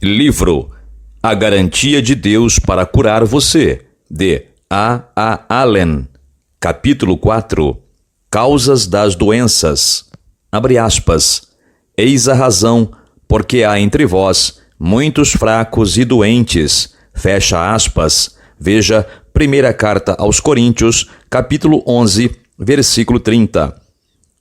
Livro A Garantia de Deus para Curar Você, de A. Allen. Capítulo 4. Causas das doenças. Abre aspas. Eis a razão, porque há entre vós muitos fracos e doentes. Fecha aspas. Veja, primeira carta aos Coríntios, capítulo 11, versículo 30.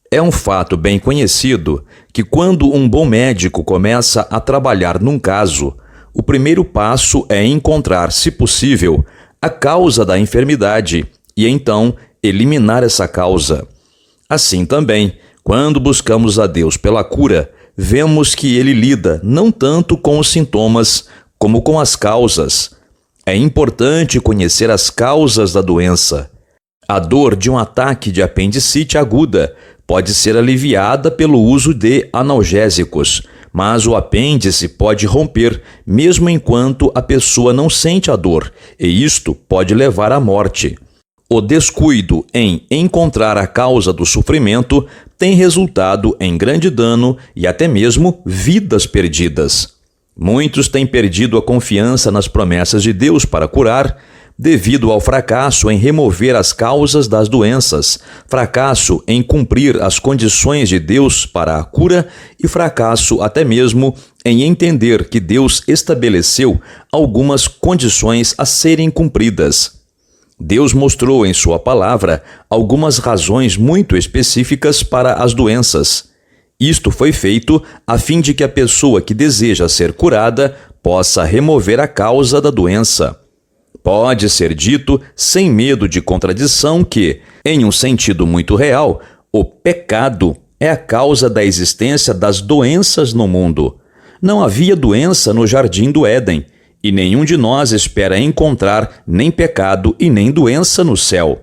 É um fato bem conhecido que quando um bom médico começa a trabalhar num caso, o primeiro passo é encontrar, se possível, a causa da enfermidade e então eliminar essa causa. Assim também, quando buscamos a Deus pela cura, vemos que Ele lida não tanto com os sintomas como com as causas. É importante conhecer as causas da doença. A dor de um ataque de apendicite aguda pode ser aliviada pelo uso de analgésicos, mas o apêndice pode romper mesmo enquanto a pessoa não sente a dor, e isto pode levar à morte. O descuido em encontrar a causa do sofrimento tem resultado em grande dano e até mesmo vidas perdidas. Muitos têm perdido a confiança nas promessas de Deus para curar, devido ao fracasso em remover as causas das doenças, fracasso em cumprir as condições de Deus para a cura e fracasso até mesmo em entender que Deus estabeleceu algumas condições a serem cumpridas. Deus mostrou em sua palavra algumas razões muito específicas para as doenças. Isto foi feito a fim de que a pessoa que deseja ser curada possa remover a causa da doença. Pode ser dito, sem medo de contradição, que, em um sentido muito real, o pecado é a causa da existência das doenças no mundo. Não havia doença no jardim do Éden, e nenhum de nós espera encontrar nem pecado e nem doença no céu.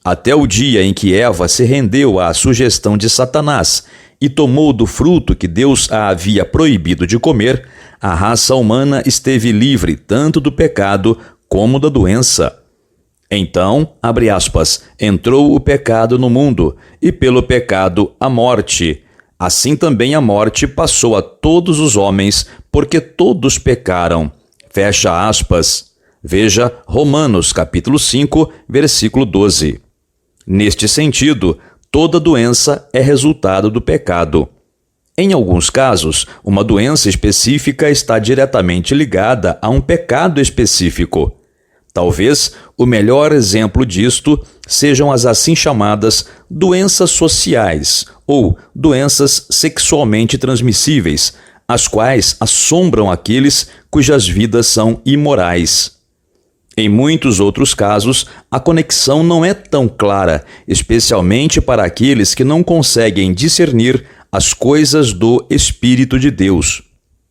Até o dia em que Eva se rendeu à sugestão de Satanás e tomou do fruto que Deus a havia proibido de comer, a raça humana esteve livre tanto do pecado como da doença. Então, abre aspas, entrou o pecado no mundo, e pelo pecado a morte. Assim também a morte passou a todos os homens, porque todos pecaram. Fecha aspas. Veja Romanos capítulo 5, versículo 12. Neste sentido, toda doença é resultado do pecado. Em alguns casos, uma doença específica está diretamente ligada a um pecado específico. Talvez o melhor exemplo disto sejam as assim chamadas doenças sociais ou doenças sexualmente transmissíveis, as quais assombram aqueles cujas vidas são imorais. Em muitos outros casos, a conexão não é tão clara, especialmente para aqueles que não conseguem discernir as coisas do Espírito de Deus.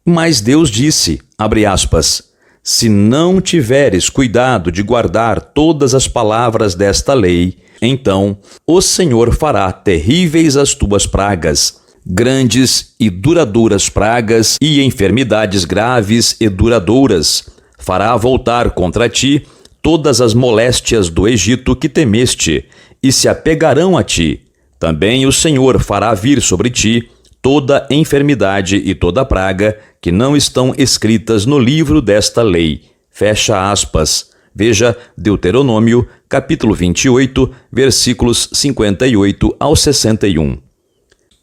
Mas Deus disse, abre aspas, se não tiveres cuidado de guardar todas as palavras desta lei, então o Senhor fará terríveis as tuas pragas, grandes e duradouras pragas e enfermidades graves e duradouras. Fará voltar contra ti todas as moléstias do Egito que temeste, e se apegarão a ti. Também o Senhor fará vir sobre ti toda enfermidade e toda praga que não estão escritas no livro desta lei. Fecha aspas. Veja Deuteronômio, capítulo 28, versículos 58 ao 61.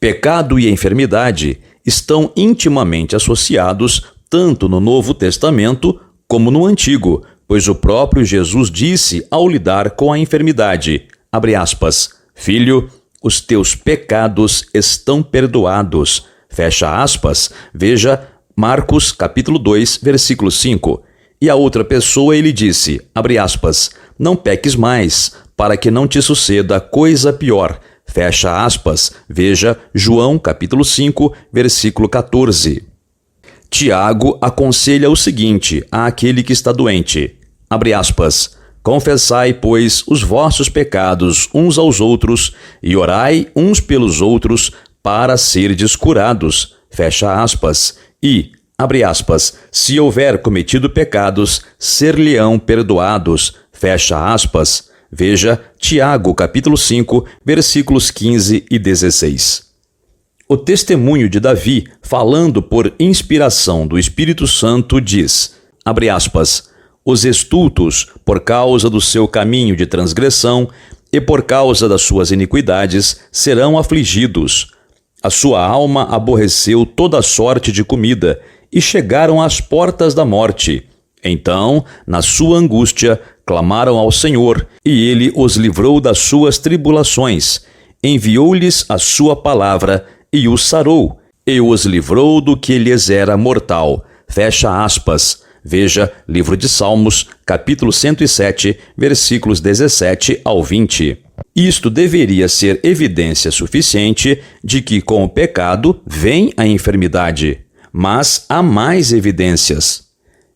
Pecado e enfermidade estão intimamente associados tanto no Novo Testamento como no Antigo, pois o próprio Jesus disse ao lidar com a enfermidade, abre aspas, filho, os teus pecados estão perdoados. Fecha aspas. Veja Marcos, capítulo 2, versículo 5. E a outra pessoa ele disse, abre aspas, não peques mais, para que não te suceda coisa pior. Fecha aspas. Veja João, capítulo 5, versículo 14. Tiago aconselha o seguinte àquele que está doente, abre aspas, confessai, pois, os vossos pecados uns aos outros e orai uns pelos outros para serdes curados. Fecha aspas. E, abre aspas, se houver cometido pecados, ser-lhe-ão perdoados. Fecha aspas. Veja Tiago, capítulo 5, versículos 15 e 16. O testemunho de Davi, falando por inspiração do Espírito Santo, diz, abre aspas, os estultos, por causa do seu caminho de transgressão e por causa das suas iniquidades, serão afligidos. A sua alma aborreceu toda sorte de comida e chegaram às portas da morte. Então, na sua angústia, clamaram ao Senhor, e ele os livrou das suas tribulações. Enviou-lhes a sua palavra e os sarou, e os livrou do que lhes era mortal. Fecha aspas. Veja Livro de Salmos, capítulo 107, versículos 17 ao 20. Isto deveria ser evidência suficiente de que com o pecado vem a enfermidade. Mas há mais evidências.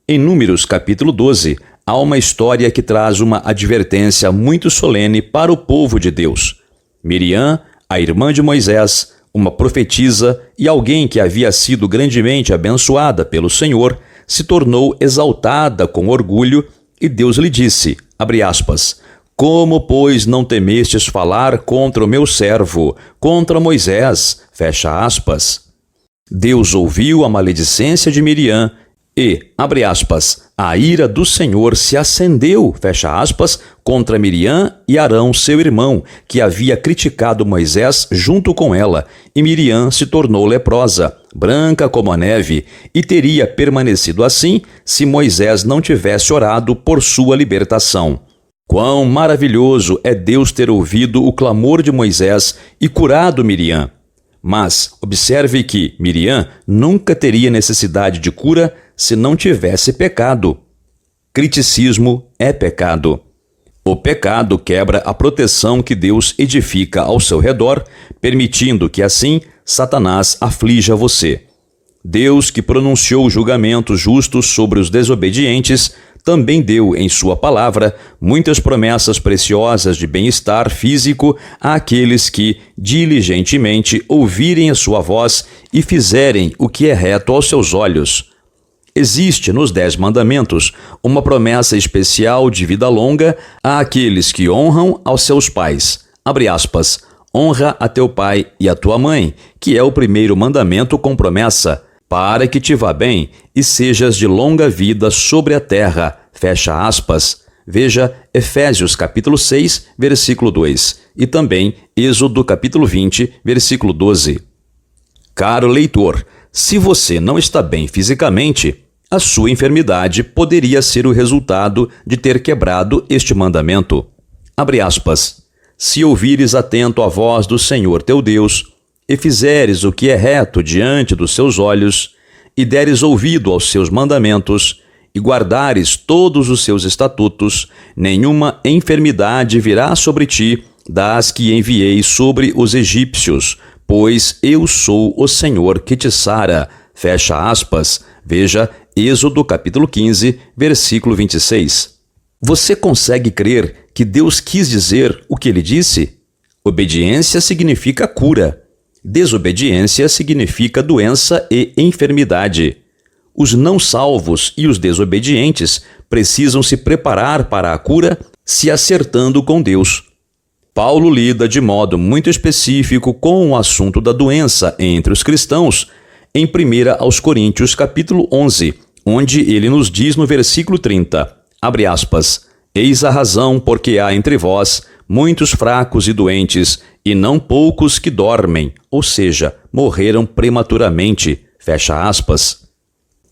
Em Números, capítulo 12, há uma história que traz uma advertência muito solene para o povo de Deus. Miriam, a irmã de Moisés, uma profetisa e alguém que havia sido grandemente abençoada pelo Senhor, se tornou exaltada com orgulho e Deus lhe disse, abre aspas, como, pois, não temestes falar contra o meu servo, contra Moisés, fecha aspas. Deus ouviu a maledicência de Miriam e, abre aspas, a ira do Senhor se acendeu, fecha aspas, contra Miriam e Arão, seu irmão, que havia criticado Moisés junto com ela, e Miriam se tornou leprosa, branca como a neve, e teria permanecido assim se Moisés não tivesse orado por sua libertação. Quão maravilhoso é Deus ter ouvido o clamor de Moisés e curado Miriam! Mas observe que Miriam nunca teria necessidade de cura se não tivesse pecado. Criticismo é pecado. O pecado quebra a proteção que Deus edifica ao seu redor, permitindo que assim Satanás aflija você. Deus, que pronunciou julgamentos justos sobre os desobedientes, também deu em sua palavra muitas promessas preciosas de bem-estar físico àqueles que diligentemente ouvirem a sua voz e fizerem o que é reto aos seus olhos. Existe nos 10 mandamentos uma promessa especial de vida longa àqueles que honram aos seus pais. Abre aspas, honra a teu pai e a tua mãe, que é o primeiro mandamento com promessa, para que te vá bem e sejas de longa vida sobre a terra. Fecha aspas. Veja Efésios capítulo 6, versículo 2 e também Êxodo capítulo 20, versículo 12. Caro leitor, se você não está bem fisicamente, a sua enfermidade poderia ser o resultado de ter quebrado este mandamento. Abre aspas. Se ouvires atento a voz do Senhor teu Deus, e fizeres o que é reto diante dos seus olhos, e deres ouvido aos seus mandamentos, e guardares todos os seus estatutos, nenhuma enfermidade virá sobre ti, das que enviei sobre os egípcios, pois eu sou o Senhor que te sara. Fecha aspas. Veja Êxodo capítulo 15, versículo 26. Você consegue crer que Deus quis dizer o que ele disse? Obediência significa cura. Desobediência significa doença e enfermidade. Os não salvos e os desobedientes precisam se preparar para a cura se acertando com Deus. Paulo lida de modo muito específico com o assunto da doença entre os cristãos em 1 aos Coríntios capítulo 11, onde ele nos diz no versículo 30, abre aspas, eis a razão porque há entre vós muitos fracos e doentes, e não poucos que dormem, ou seja, morreram prematuramente, fecha aspas.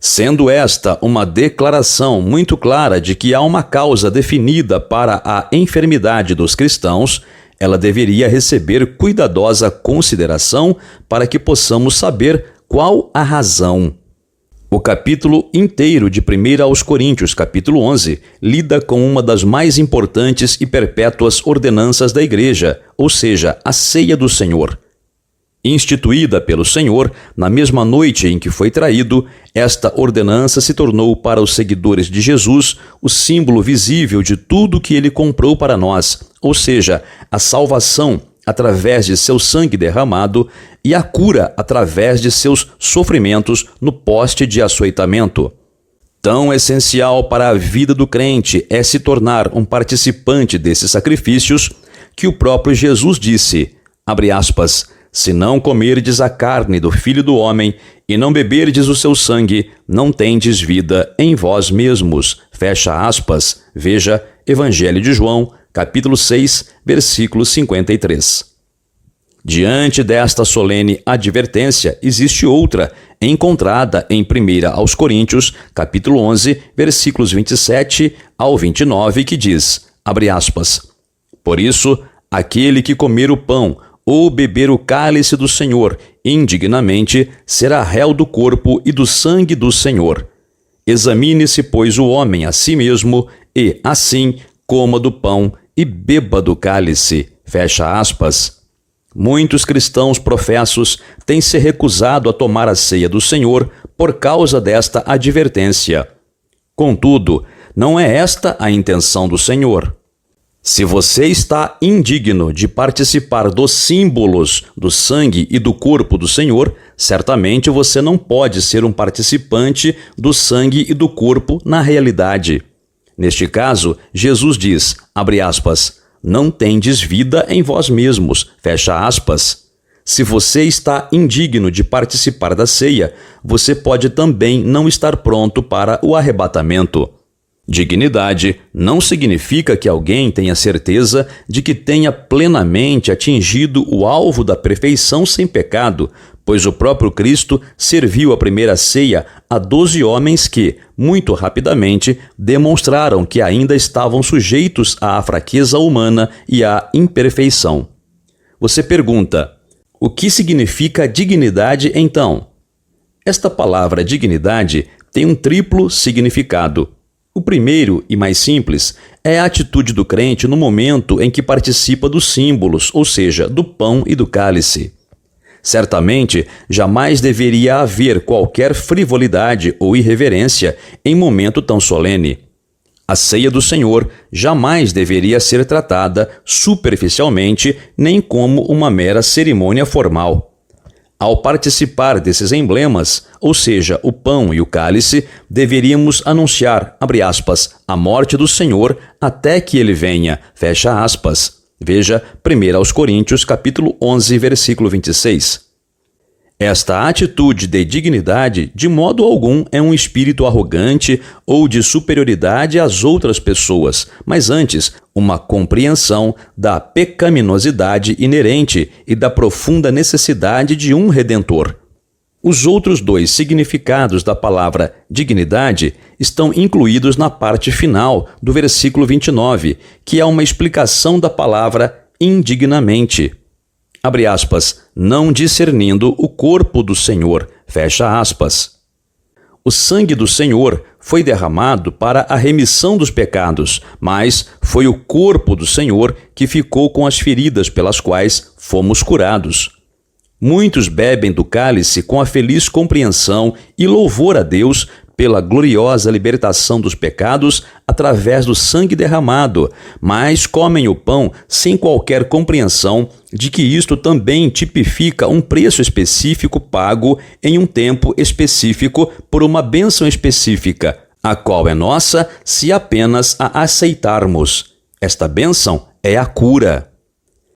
Sendo esta uma declaração muito clara de que há uma causa definida para a enfermidade dos cristãos, ela deveria receber cuidadosa consideração para que possamos saber qual a razão. O capítulo inteiro de 1 aos Coríntios, capítulo 11, lida com uma das mais importantes e perpétuas ordenanças da Igreja, ou seja, a ceia do Senhor. Instituída pelo Senhor, na mesma noite em que foi traído, esta ordenança se tornou para os seguidores de Jesus o símbolo visível de tudo que ele comprou para nós, ou seja, a salvação através de seu sangue derramado e a cura através de seus sofrimentos no poste de açoitamento. Tão essencial para a vida do crente é se tornar um participante desses sacrifícios que o próprio Jesus disse, abre aspas, Se não comerdes a carne do Filho do Homem e não beberdes o seu sangue, não tendes vida em vós mesmos. Fecha aspas. Veja Evangelho de João, capítulo 6, versículo 53. Diante desta solene advertência, existe outra, encontrada em 1 aos Coríntios, capítulo 11, versículos 27 ao 29, que diz, abre aspas, por isso, aquele que comer o pão ou beber o cálice do Senhor indignamente será réu do corpo e do sangue do Senhor. Examine-se, pois, o homem a si mesmo e, assim, coma do pão e beba do cálice. Fecha aspas. Muitos cristãos professos têm se recusado a tomar a ceia do Senhor por causa desta advertência. Contudo, não é esta a intenção do Senhor. Se você está indigno de participar dos símbolos do sangue e do corpo do Senhor, certamente você não pode ser um participante do sangue e do corpo na realidade. Neste caso, Jesus diz, abre aspas, não tendes vida em vós mesmos, fecha aspas. Se você está indigno de participar da ceia, você pode também não estar pronto para o arrebatamento. Dignidade não significa que alguém tenha certeza de que tenha plenamente atingido o alvo da perfeição sem pecado, pois o próprio Cristo serviu a primeira ceia a 12 homens que, muito rapidamente, demonstraram que ainda estavam sujeitos à fraqueza humana e à imperfeição. Você pergunta, o que significa dignidade então? Esta palavra dignidade tem um triplo significado. O primeiro, e mais simples, é a atitude do crente no momento em que participa dos símbolos, ou seja, do pão e do cálice. Certamente, jamais deveria haver qualquer frivolidade ou irreverência em momento tão solene. A ceia do Senhor jamais deveria ser tratada superficialmente nem como uma mera cerimônia formal. Ao participar desses emblemas, ou seja, o pão e o cálice, deveríamos anunciar, abre aspas, a morte do Senhor até que ele venha, fecha aspas. Veja 1 aos Coríntios, capítulo 11, versículo 26. Esta atitude de dignidade, de modo algum, é um espírito arrogante ou de superioridade às outras pessoas, mas antes, uma compreensão da pecaminosidade inerente e da profunda necessidade de um Redentor. Os outros dois significados da palavra dignidade estão incluídos na parte final do versículo 29, que é uma explicação da palavra indignamente. Abre aspas, não discernindo o corpo do Senhor, fecha aspas. O sangue do Senhor foi derramado para a remissão dos pecados, mas foi o corpo do Senhor que ficou com as feridas pelas quais fomos curados. Muitos bebem do cálice com a feliz compreensão e louvor a Deus pela gloriosa libertação dos pecados através do sangue derramado, mas comem o pão sem qualquer compreensão de que isto também tipifica um preço específico pago em um tempo específico por uma bênção específica, a qual é nossa se apenas a aceitarmos. Esta bênção é a cura.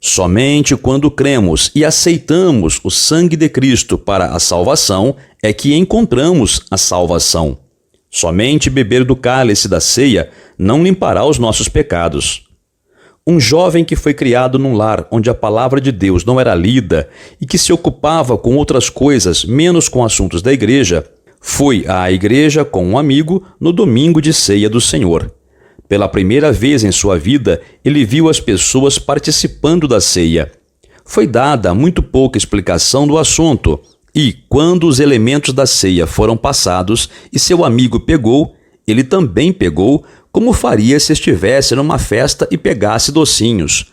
Somente quando cremos e aceitamos o sangue de Cristo para a salvação é que encontramos a salvação. Somente beber do cálice da ceia não limpará os nossos pecados. Um jovem que foi criado num lar onde a palavra de Deus não era lida e que se ocupava com outras coisas menos com assuntos da igreja, foi à igreja com um amigo no domingo de ceia do Senhor. Pela primeira vez em sua vida, ele viu as pessoas participando da ceia. Foi dada muito pouca explicação do assunto e, quando os elementos da ceia foram passados e seu amigo pegou, ele também pegou, como faria se estivesse numa festa e pegasse docinhos.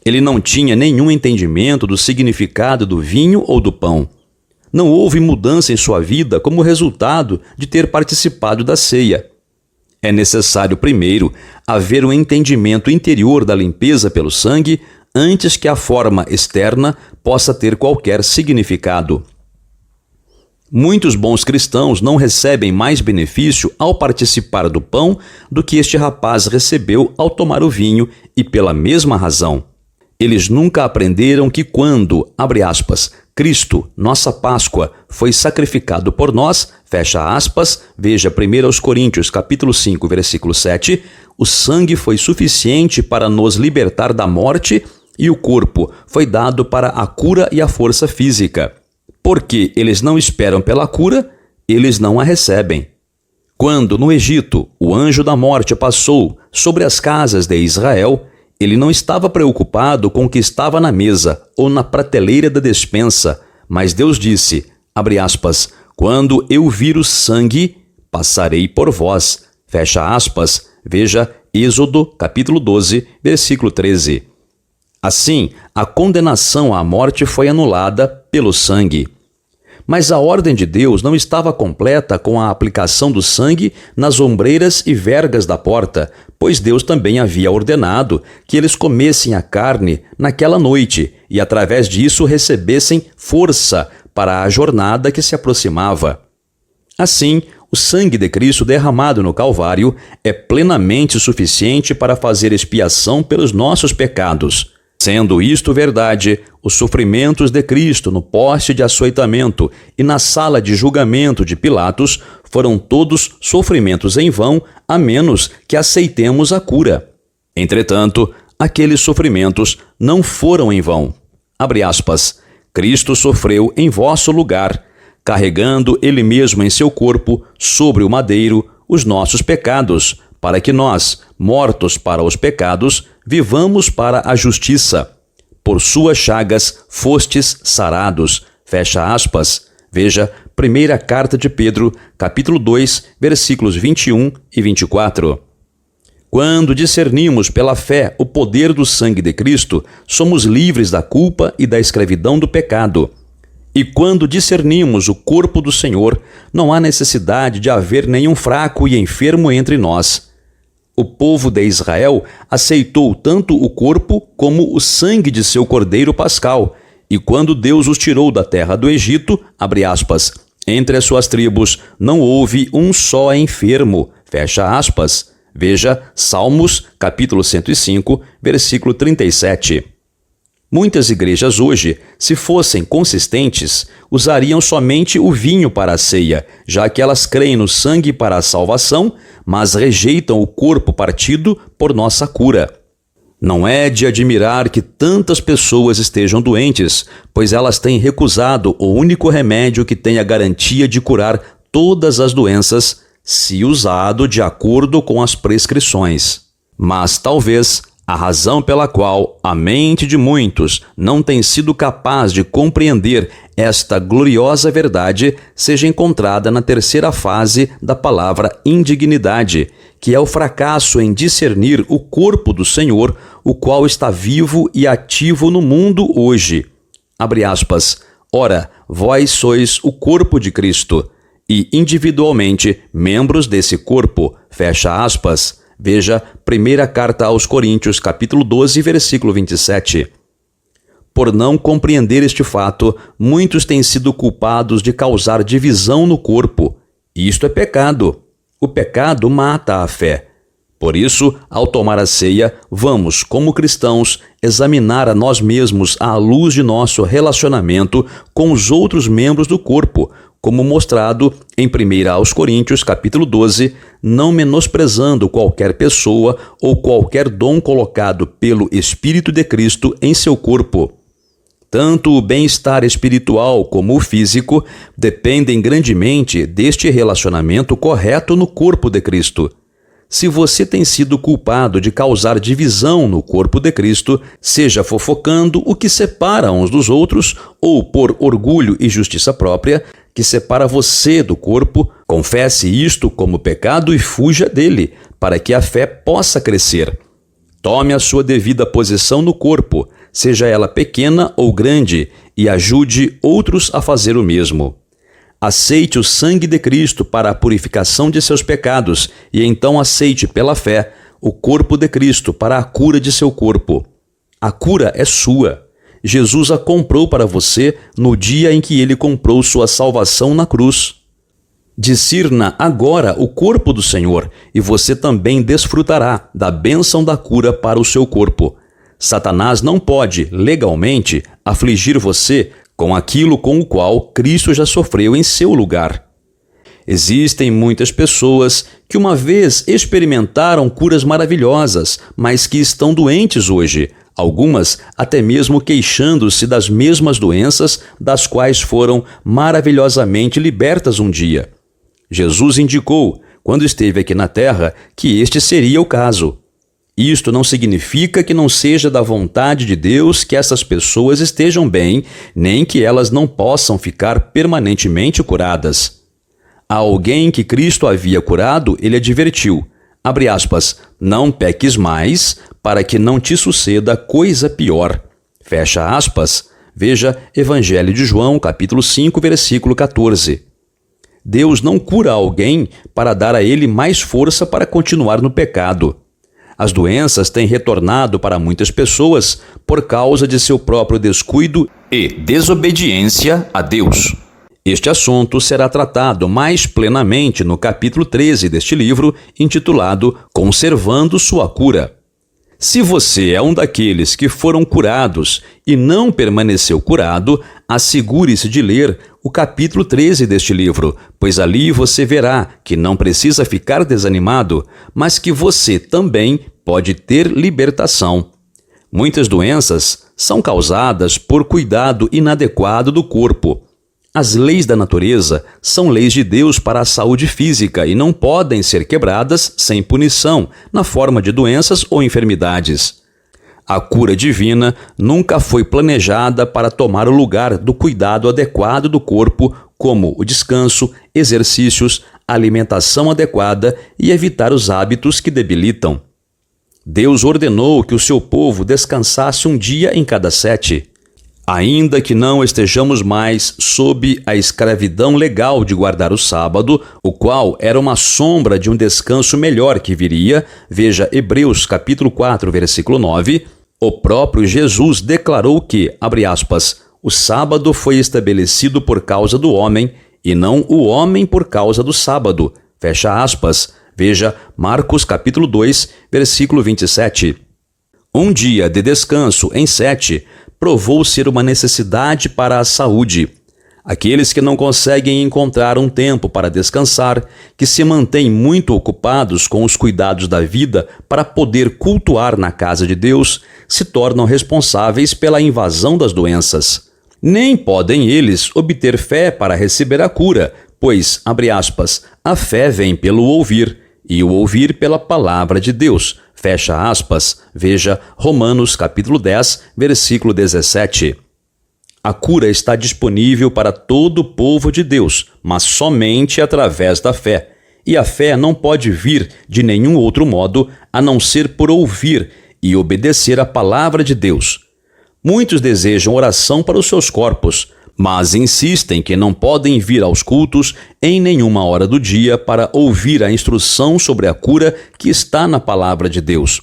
Ele não tinha nenhum entendimento do significado do vinho ou do pão. Não houve mudança em sua vida como resultado de ter participado da ceia. É necessário, primeiro, haver um entendimento interior da limpeza pelo sangue antes que a forma externa possa ter qualquer significado. Muitos bons cristãos não recebem mais benefício ao participar do pão do que este rapaz recebeu ao tomar o vinho e pela mesma razão. Eles nunca aprenderam que quando, abre aspas, Cristo, nossa Páscoa, foi sacrificado por nós, fecha aspas, veja 1 Coríntios capítulo 5, versículo 7, o sangue foi suficiente para nos libertar da morte e o corpo foi dado para a cura e a força física. Porque eles não esperam pela cura, eles não a recebem. Quando, no Egito, o anjo da morte passou sobre as casas de Israel, ele não estava preocupado com o que estava na mesa ou na prateleira da despensa, mas Deus disse, abre aspas, quando eu vir o sangue, passarei por vós, fecha aspas, veja Êxodo capítulo 12, versículo 13. Assim, a condenação à morte foi anulada pelo sangue. Mas a ordem de Deus não estava completa com a aplicação do sangue nas ombreiras e vergas da porta, pois Deus também havia ordenado que eles comessem a carne naquela noite e, através disso, recebessem força para a jornada que se aproximava. Assim, o sangue de Cristo derramado no Calvário é plenamente suficiente para fazer expiação pelos nossos pecados. Sendo isto verdade, os sofrimentos de Cristo no poste de açoitamento e na sala de julgamento de Pilatos foram todos sofrimentos em vão, a menos que aceitemos a cura. Entretanto, aqueles sofrimentos não foram em vão. Abre aspas, Cristo sofreu em vosso lugar, carregando ele mesmo em seu corpo, sobre o madeiro, os nossos pecados, para que nós, mortos para os pecados, vivamos para a justiça. Por suas chagas fostes sarados. Fecha aspas. Veja, primeira carta de Pedro, capítulo 2, versículos 21 e 24. Quando discernimos pela fé o poder do sangue de Cristo, somos livres da culpa e da escravidão do pecado. E quando discernimos o corpo do Senhor, não há necessidade de haver nenhum fraco e enfermo entre nós. O povo de Israel aceitou tanto o corpo como o sangue de seu cordeiro pascal, e quando Deus os tirou da terra do Egito, abre aspas, entre as suas tribos não houve um só enfermo, fecha aspas. Veja Salmos, capítulo 105, versículo 37. Muitas igrejas hoje, se fossem consistentes, usariam somente o vinho para a ceia, já que elas creem no sangue para a salvação, mas rejeitam o corpo partido por nossa cura. Não é de admirar que tantas pessoas estejam doentes, pois elas têm recusado o único remédio que tem a garantia de curar todas as doenças, se usado de acordo com as prescrições. Mas talvez a razão pela qual a mente de muitos não tem sido capaz de compreender esta gloriosa verdade seja encontrada na terceira fase da palavra indignidade, que é o fracasso em discernir o corpo do Senhor, o qual está vivo e ativo no mundo hoje. Abre aspas. Ora, vós sois o corpo de Cristo, e individualmente membros desse corpo, fecha aspas. Veja, primeira carta aos Coríntios, capítulo 12, versículo 27. Por não compreender este fato, muitos têm sido culpados de causar divisão no corpo. Isto é pecado. O pecado mata a fé. Por isso, ao tomar a ceia, vamos, como cristãos, examinar a nós mesmos à luz de nosso relacionamento com os outros membros do corpo, como mostrado em 1 aos Coríntios, capítulo 12, não menosprezando qualquer pessoa ou qualquer dom colocado pelo Espírito de Cristo em seu corpo. Tanto o bem-estar espiritual como o físico dependem grandemente deste relacionamento correto no corpo de Cristo. Se você tem sido culpado de causar divisão no corpo de Cristo, seja fofocando o que separa uns dos outros ou por orgulho e justiça própria, que separa você do corpo, confesse isto como pecado e fuja dele, para que a fé possa crescer. Tome a sua devida posição no corpo, seja ela pequena ou grande, e ajude outros a fazer o mesmo. Aceite o sangue de Cristo para a purificação de seus pecados e então aceite pela fé o corpo de Cristo para a cura de seu corpo. A cura é sua. Jesus a comprou para você no dia em que ele comprou sua salvação na cruz. Discirna agora o corpo do Senhor e você também desfrutará da bênção da cura para o seu corpo. Satanás não pode, legalmente, afligir você com aquilo com o qual Cristo já sofreu em seu lugar. Existem muitas pessoas que uma vez experimentaram curas maravilhosas, mas que estão doentes hoje, algumas até mesmo queixando-se das mesmas doenças das quais foram maravilhosamente libertas um dia. Jesus indicou, quando esteve aqui na terra, que este seria o caso. Isto não significa que não seja da vontade de Deus que essas pessoas estejam bem, nem que elas não possam ficar permanentemente curadas. A alguém que Cristo havia curado, ele advertiu, abre aspas, não peques mais, para que não te suceda coisa pior. Fecha aspas. Veja Evangelho de João, capítulo 5, versículo 14. Deus não cura alguém para dar a ele mais força para continuar no pecado. As doenças têm retornado para muitas pessoas por causa de seu próprio descuido e desobediência a Deus. Este assunto será tratado mais plenamente no capítulo 13 deste livro, intitulado Conservando Sua Cura. Se você é um daqueles que foram curados e não permaneceu curado, assegure-se de ler o capítulo 13 deste livro, pois ali você verá que não precisa ficar desanimado, mas que você também pode ter libertação. Muitas doenças são causadas por cuidado inadequado do corpo. As leis da natureza são leis de Deus para a saúde física e não podem ser quebradas sem punição, na forma de doenças ou enfermidades. A cura divina nunca foi planejada para tomar o lugar do cuidado adequado do corpo, como o descanso, exercícios, alimentação adequada e evitar os hábitos que debilitam. Deus ordenou que o seu povo descansasse um dia em cada 7. Ainda que não estejamos mais sob a escravidão legal de guardar o sábado, o qual era uma sombra de um descanso melhor que viria, veja Hebreus capítulo 4, versículo 9, o próprio Jesus declarou que, abre aspas, o sábado foi estabelecido por causa do homem e não o homem por causa do sábado, fecha aspas, veja Marcos capítulo 2, versículo 27. Um dia de descanso em 7 provou ser uma necessidade para a saúde. Aqueles que não conseguem encontrar um tempo para descansar, que se mantêm muito ocupados com os cuidados da vida para poder cultuar na casa de Deus, se tornam responsáveis pela invasão das doenças. Nem podem eles obter fé para receber a cura, pois, abre aspas, a fé vem pelo ouvir, e o ouvir pela palavra de Deus. Fecha aspas, veja Romanos capítulo 10, versículo 17. A cura está disponível para todo o povo de Deus, mas somente através da fé. E a fé não pode vir de nenhum outro modo a não ser por ouvir e obedecer a palavra de Deus. Muitos desejam oração para os seus corpos, mas insistem que não podem vir aos cultos em nenhuma hora do dia para ouvir a instrução sobre a cura que está na palavra de Deus.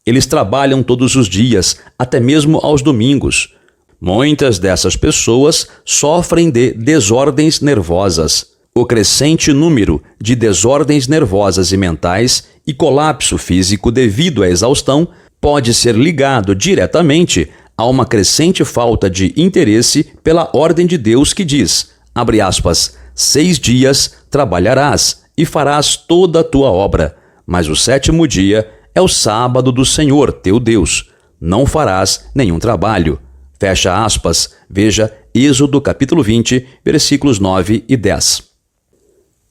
Eles trabalham todos os dias, até mesmo aos domingos. Muitas dessas pessoas sofrem de desordens nervosas. O crescente número de desordens nervosas e mentais e colapso físico devido à exaustão pode ser ligado diretamente a uma crescente falta de interesse pela ordem de Deus que diz, abre aspas, 6 dias trabalharás e farás toda a tua obra, mas o 7º dia é o sábado do Senhor, teu Deus. Não farás nenhum trabalho. Fecha aspas, veja Êxodo capítulo 20, versículos 9 e 10.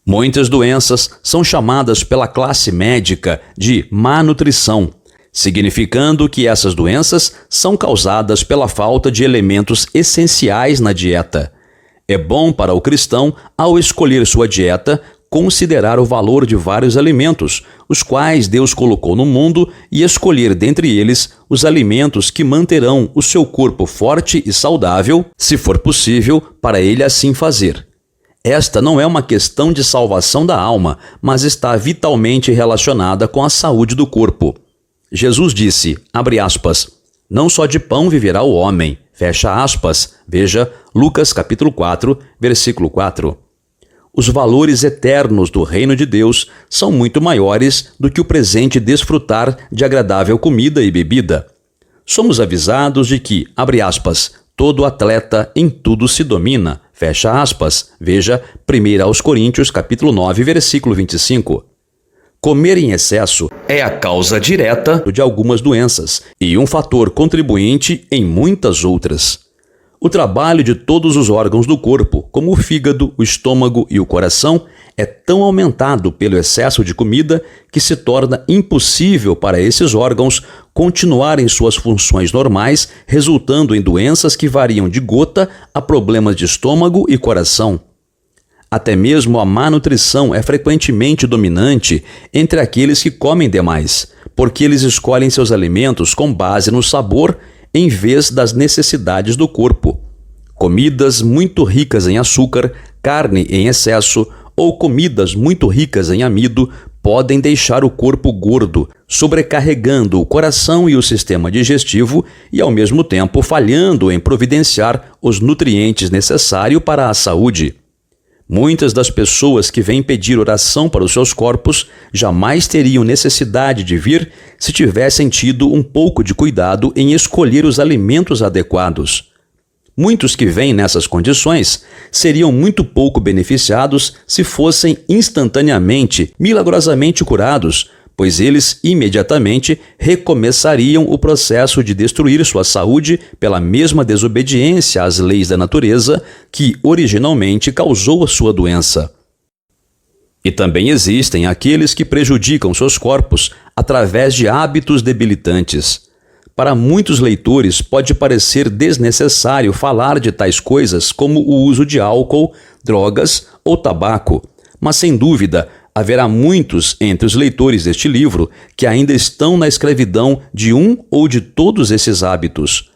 Muitas doenças são chamadas pela classe médica de má nutrição, significando que essas doenças são causadas pela falta de elementos essenciais na dieta. É bom para o cristão, ao escolher sua dieta, considerar o valor de vários alimentos, os quais Deus colocou no mundo, e escolher dentre eles os alimentos que manterão o seu corpo forte e saudável, se for possível, para ele assim fazer. Esta não é uma questão de salvação da alma, mas está vitalmente relacionada com a saúde do corpo. Jesus disse, abre aspas, não só de pão viverá o homem, fecha aspas, veja Lucas capítulo 4, versículo 4. Os valores eternos do reino de Deus são muito maiores do que o presente desfrutar de agradável comida e bebida. Somos avisados de que, abre aspas, todo atleta em tudo se domina, fecha aspas. Veja 1 aos Coríntios, capítulo 9, versículo 25. Comer em excesso é a causa direta de algumas doenças e um fator contribuinte em muitas outras. O trabalho de todos os órgãos do corpo, como o fígado, o estômago e o coração, é tão aumentado pelo excesso de comida que se torna impossível para esses órgãos continuarem suas funções normais, resultando em doenças que variam de gota a problemas de estômago e coração. Até mesmo a má nutrição é frequentemente dominante entre aqueles que comem demais, porque eles escolhem seus alimentos com base no sabor em vez das necessidades do corpo. Comidas muito ricas em açúcar, carne em excesso ou comidas muito ricas em amido podem deixar o corpo gordo, sobrecarregando o coração e o sistema digestivo e, ao mesmo tempo, falhando em providenciar os nutrientes necessários para a saúde. Muitas das pessoas que vêm pedir oração para os seus corpos jamais teriam necessidade de vir se tivessem tido um pouco de cuidado em escolher os alimentos adequados. Muitos que vêm nessas condições seriam muito pouco beneficiados se fossem instantaneamente, milagrosamente curados, pois eles imediatamente recomeçariam o processo de destruir sua saúde pela mesma desobediência às leis da natureza que originalmente causou a sua doença. E também existem aqueles que prejudicam seus corpos através de hábitos debilitantes. Para muitos leitores, pode parecer desnecessário falar de tais coisas como o uso de álcool, drogas ou tabaco, mas sem dúvida, haverá muitos entre os leitores deste livro que ainda estão na escravidão de um ou de todos esses hábitos.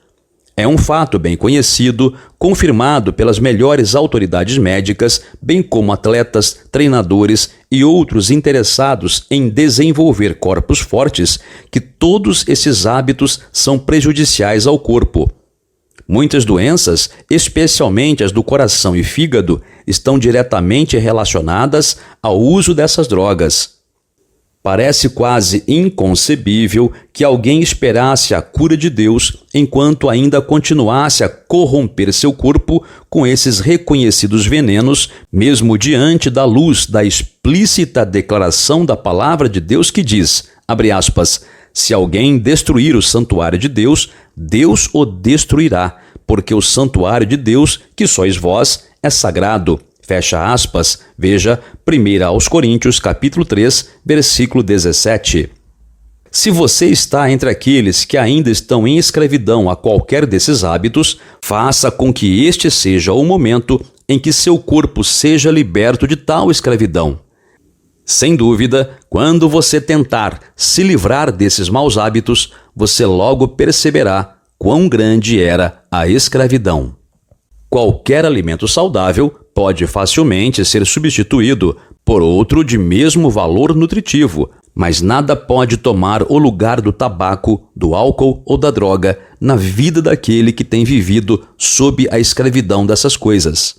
É um fato bem conhecido, confirmado pelas melhores autoridades médicas, bem como atletas, treinadores e outros interessados em desenvolver corpos fortes, que todos esses hábitos são prejudiciais ao corpo. Muitas doenças, especialmente as do coração e fígado, estão diretamente relacionadas ao uso dessas drogas. Parece quase inconcebível que alguém esperasse a cura de Deus enquanto ainda continuasse a corromper seu corpo com esses reconhecidos venenos, mesmo diante da luz da explícita declaração da palavra de Deus que diz, abre aspas, se alguém destruir o santuário de Deus, Deus o destruirá, porque o santuário de Deus, que sois vós, é sagrado. Fecha aspas, veja 1 aos Coríntios, capítulo 3, versículo 17. Se você está entre aqueles que ainda estão em escravidão a qualquer desses hábitos, faça com que este seja o momento em que seu corpo seja liberto de tal escravidão. Sem dúvida, quando você tentar se livrar desses maus hábitos, você logo perceberá quão grande era a escravidão. Qualquer alimento saudável pode facilmente ser substituído por outro de mesmo valor nutritivo, mas nada pode tomar o lugar do tabaco, do álcool ou da droga na vida daquele que tem vivido sob a escravidão dessas coisas.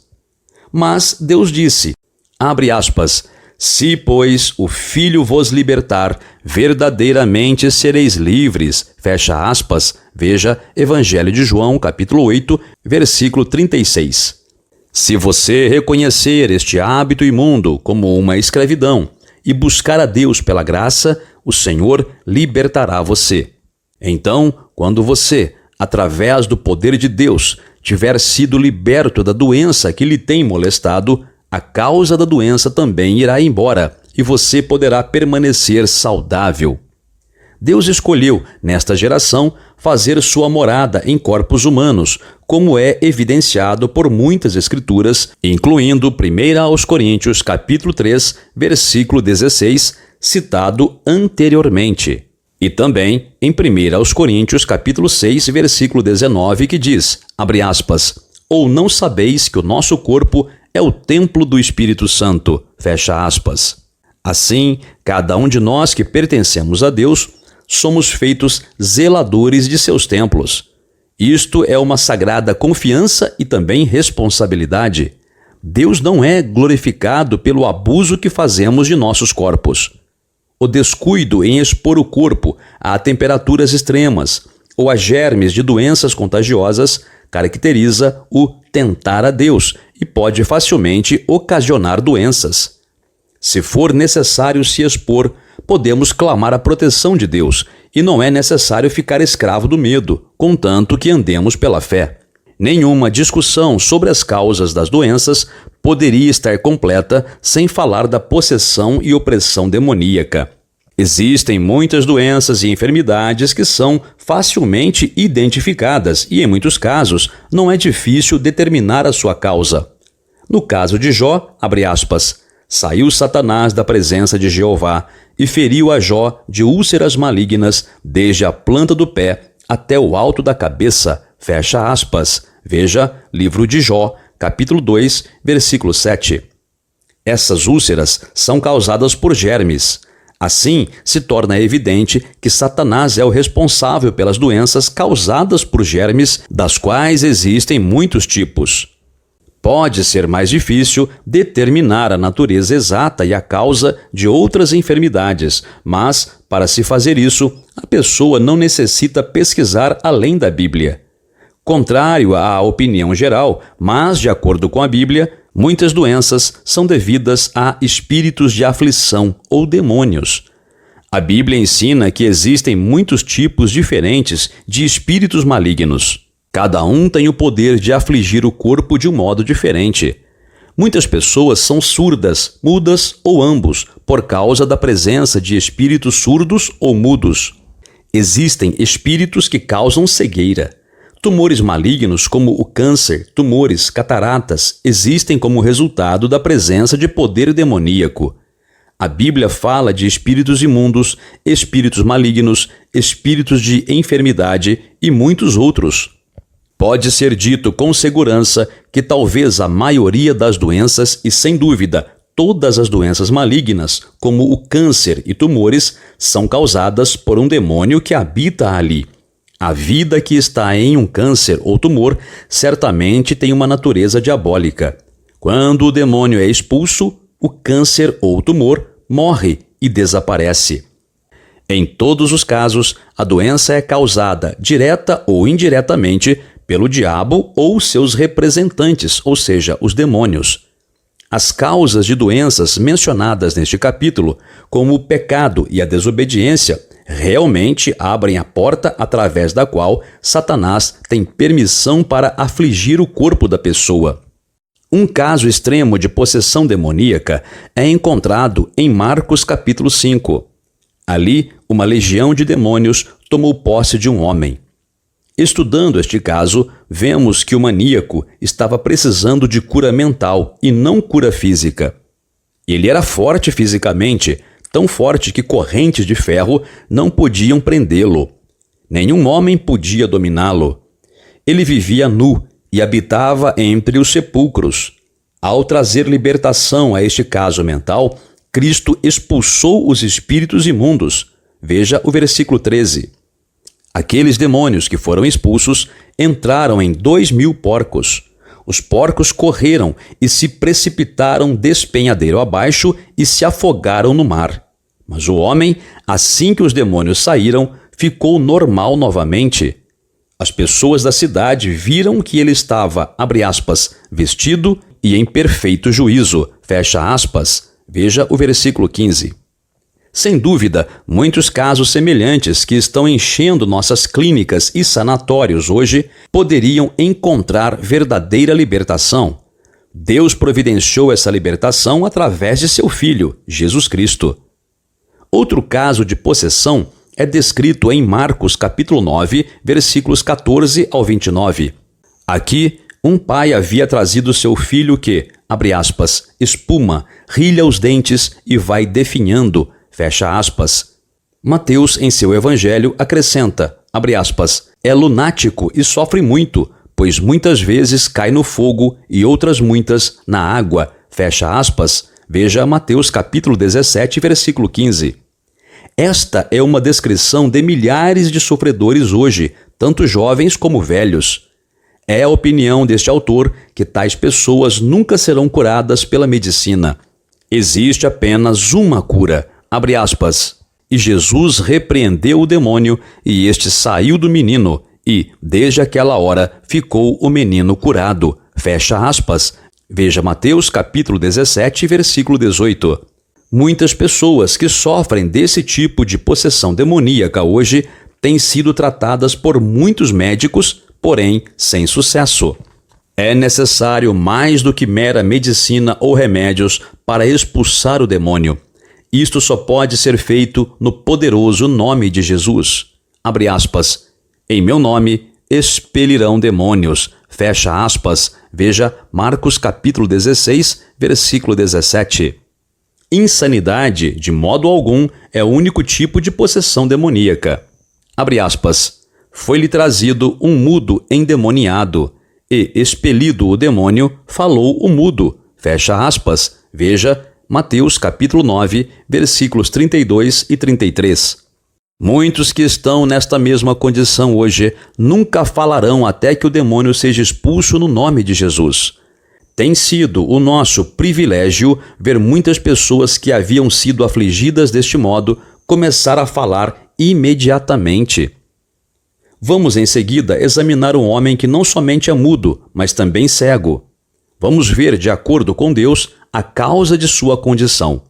Mas Deus disse, abre aspas, se, pois, o Filho vos libertar, verdadeiramente sereis livres. Fecha aspas. Veja Evangelho de João, capítulo 8, versículo 36. Se você reconhecer este hábito imundo como uma escravidão e buscar a Deus pela graça, o Senhor libertará você. Então, quando você, através do poder de Deus, tiver sido liberto da doença que lhe tem molestado, a causa da doença também irá embora e você poderá permanecer saudável. Deus escolheu, nesta geração, fazer sua morada em corpos humanos, como é evidenciado por muitas escrituras, incluindo 1 aos Coríntios, capítulo 3, versículo 16, citado anteriormente. E também em 1 aos Coríntios, capítulo 6, versículo 19, que diz, abre aspas, ou não sabeis que o nosso corpo é o templo do Espírito Santo, fecha aspas. Assim, cada um de nós que pertencemos a Deus, somos feitos zeladores de seus templos. Isto é uma sagrada confiança e também responsabilidade. Deus não é glorificado pelo abuso que fazemos de nossos corpos. O descuido em expor o corpo a temperaturas extremas, ou a germes de doenças contagiosas caracteriza o tentar a Deus e pode facilmente ocasionar doenças. Se for necessário se expor, podemos clamar a proteção de Deus e não é necessário ficar escravo do medo, contanto que andemos pela fé. Nenhuma discussão sobre as causas das doenças poderia estar completa sem falar da possessão e opressão demoníaca. Existem muitas doenças e enfermidades que são facilmente identificadas e, em muitos casos, não é difícil determinar a sua causa. No caso de Jó, abre aspas, saiu Satanás da presença de Jeová e feriu a Jó de úlceras malignas desde a planta do pé até o alto da cabeça, fecha aspas. Veja, livro de Jó, capítulo 2, versículo 7. Essas úlceras são causadas por germes. Assim, se torna evidente que Satanás é o responsável pelas doenças causadas por germes, das quais existem muitos tipos. Pode ser mais difícil determinar a natureza exata e a causa de outras enfermidades, mas, para se fazer isso, a pessoa não necessita pesquisar além da Bíblia. Contrário à opinião geral, mas de acordo com a Bíblia, muitas doenças são devidas a espíritos de aflição ou demônios. A Bíblia ensina que existem muitos tipos diferentes de espíritos malignos. Cada um tem o poder de afligir o corpo de um modo diferente. Muitas pessoas são surdas, mudas ou ambos, por causa da presença de espíritos surdos ou mudos. Existem espíritos que causam cegueira. Tumores malignos como o câncer, tumores, cataratas, existem como resultado da presença de poder demoníaco. A Bíblia fala de espíritos imundos, espíritos malignos, espíritos de enfermidade e muitos outros. Pode ser dito com segurança que talvez a maioria das doenças e, sem dúvida, todas as doenças malignas, como o câncer e tumores, são causadas por um demônio que habita ali. A vida que está em um câncer ou tumor certamente tem uma natureza diabólica. Quando o demônio é expulso, o câncer ou tumor morre e desaparece. Em todos os casos, a doença é causada, direta ou indiretamente, pelo diabo ou seus representantes, ou seja, os demônios. As causas de doenças mencionadas neste capítulo, como o pecado e a desobediência, realmente abrem a porta através da qual Satanás tem permissão para afligir o corpo da pessoa. Um caso extremo de possessão demoníaca é encontrado em Marcos capítulo 5. Ali, uma legião de demônios tomou posse de um homem. Estudando este caso, vemos que o maníaco estava precisando de cura mental e não cura física. Ele era forte fisicamente, tão forte que correntes de ferro não podiam prendê-lo. Nenhum homem podia dominá-lo. Ele vivia nu e habitava entre os sepulcros. Ao trazer libertação a este caso mental, Cristo expulsou os espíritos imundos. Veja o versículo 13. Aqueles demônios que foram expulsos entraram em 2.000 porcos. Os porcos correram e se precipitaram despenhadeiro abaixo e se afogaram no mar. Mas o homem, assim que os demônios saíram, ficou normal novamente. As pessoas da cidade viram que ele estava, abre aspas, vestido e em perfeito juízo, fecha aspas. Veja o versículo 15. Sem dúvida, muitos casos semelhantes que estão enchendo nossas clínicas e sanatórios hoje poderiam encontrar verdadeira libertação. Deus providenciou essa libertação através de seu Filho, Jesus Cristo. Outro caso de possessão é descrito em Marcos capítulo 9, versículos 14 ao 29. Aqui, um pai havia trazido seu filho que, abre aspas, espuma, rilha os dentes e vai definhando, fecha aspas. Mateus, em seu evangelho, acrescenta, abre aspas, é lunático e sofre muito, pois muitas vezes cai no fogo e outras muitas na água, fecha aspas. Veja Mateus capítulo 17, versículo 15. Esta é uma descrição de milhares de sofredores hoje, tanto jovens como velhos. É a opinião deste autor que tais pessoas nunca serão curadas pela medicina. Existe apenas uma cura, abre aspas, E Jesus repreendeu o demônio, e este saiu do menino, e, desde aquela hora, ficou o menino curado. Fecha aspas. Veja Mateus capítulo 17, versículo 18. Muitas pessoas que sofrem desse tipo de possessão demoníaca hoje têm sido tratadas por muitos médicos, porém sem sucesso. É necessário mais do que mera medicina ou remédios para expulsar o demônio. Isto só pode ser feito no poderoso nome de Jesus. Abre aspas. Em meu nome expelirão demônios. Fecha aspas. Veja Marcos capítulo 16, versículo 17. Insanidade, de modo algum, é o único tipo de possessão demoníaca. Abre aspas. Foi-lhe trazido um mudo endemoniado, e, expelido o demônio, falou o mudo. Fecha aspas. Veja Mateus capítulo 9, versículos 32 e 33. Muitos que estão nesta mesma condição hoje nunca falarão até que o demônio seja expulso no nome de Jesus. Tem sido o nosso privilégio ver muitas pessoas que haviam sido afligidas deste modo começar a falar imediatamente. Vamos em seguida examinar um homem que não somente é mudo, mas também cego. Vamos ver, de acordo com Deus, a causa de sua condição.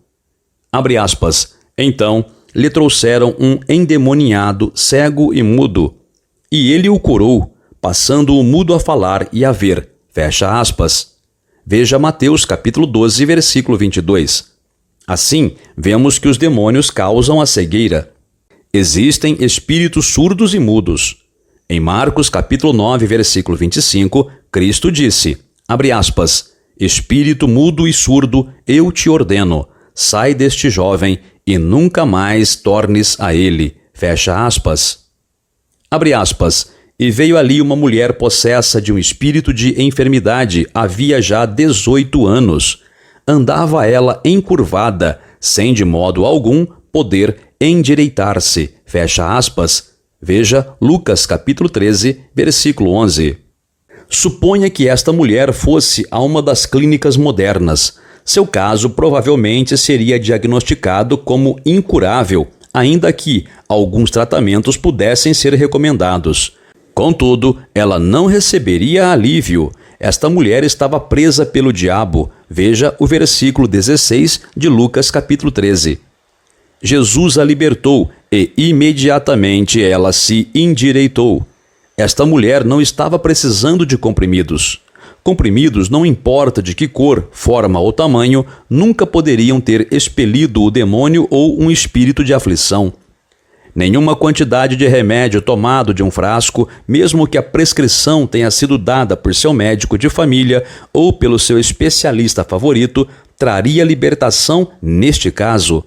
Abre aspas. Então lhe trouxeram um endemoniado, cego e mudo, e ele o curou, passando o mudo a falar e a ver. Fecha aspas. Veja Mateus capítulo 12, versículo 22. Assim, vemos que os demônios causam a cegueira. Existem espíritos surdos e mudos. Em Marcos capítulo 9, versículo 25, Cristo disse, abre aspas, Espírito mudo e surdo, eu te ordeno, sai deste jovem e nunca mais tornes a ele. Fecha aspas. Abre aspas. E veio ali uma mulher possessa de um espírito de enfermidade, havia já 18 anos. Andava ela encurvada, sem de modo algum poder endireitar-se. Fecha aspas. Veja Lucas capítulo 13, versículo 11. Suponha que esta mulher fosse a uma das clínicas modernas. Seu caso provavelmente seria diagnosticado como incurável, ainda que alguns tratamentos pudessem ser recomendados. Contudo, ela não receberia alívio. Esta mulher estava presa pelo diabo. Veja o versículo 16 de Lucas capítulo 13. Jesus a libertou e imediatamente ela se endireitou. Esta mulher não estava precisando de comprimidos. Comprimidos, não importa de que cor, forma ou tamanho, nunca poderiam ter expelido o demônio ou um espírito de aflição. Nenhuma quantidade de remédio tomado de um frasco, mesmo que a prescrição tenha sido dada por seu médico de família ou pelo seu especialista favorito, traria libertação neste caso.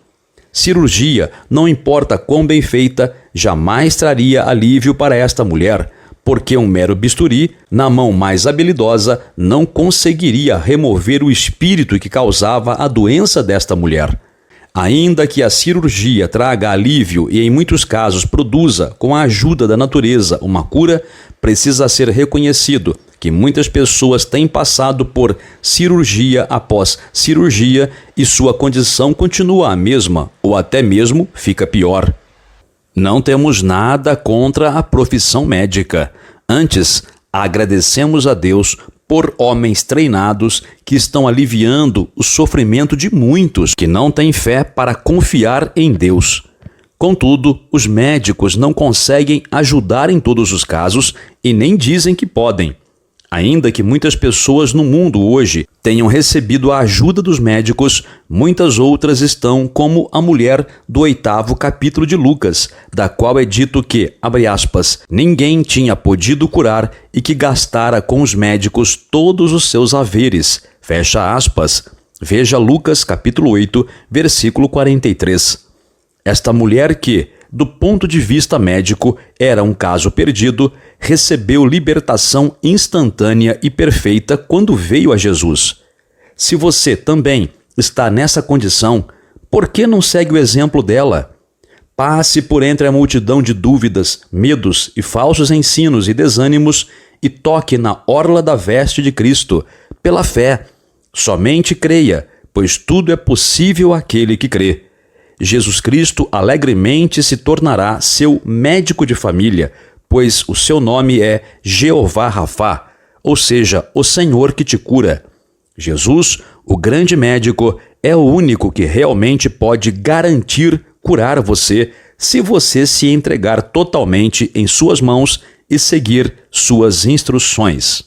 Cirurgia, não importa quão bem feita, jamais traria alívio para esta mulher, porque um mero bisturi, na mão mais habilidosa, não conseguiria remover o espírito que causava a doença desta mulher. Ainda que a cirurgia traga alívio e em muitos casos produza, com a ajuda da natureza, uma cura, precisa ser reconhecido que muitas pessoas têm passado por cirurgia após cirurgia e sua condição continua a mesma ou até mesmo fica pior. Não temos nada contra a profissão médica. Antes, agradecemos a Deus por homens treinados que estão aliviando o sofrimento de muitos que não têm fé para confiar em Deus. Contudo, os médicos não conseguem ajudar em todos os casos e nem dizem que podem. Ainda que muitas pessoas no mundo hoje tenham recebido a ajuda dos médicos, muitas outras estão como a mulher do 8º capítulo de Lucas, da qual é dito que, abre aspas, ninguém tinha podido curar e que gastara com os médicos todos os seus haveres. Fecha aspas. Veja Lucas capítulo 8, versículo 43. Esta mulher que, do ponto de vista médico, era um caso perdido, recebeu libertação instantânea e perfeita quando veio a Jesus. Se você também está nessa condição, por que não segue o exemplo dela? Passe por entre a multidão de dúvidas, medos e falsos ensinos e desânimos e toque na orla da veste de Cristo, pela fé. Somente creia, pois tudo é possível àquele que crê. Jesus Cristo alegremente se tornará seu médico de família, pois o seu nome é Jeová Rafá, ou seja, o Senhor que te cura. Jesus, o grande médico, é o único que realmente pode garantir curar você se você se entregar totalmente em suas mãos e seguir suas instruções.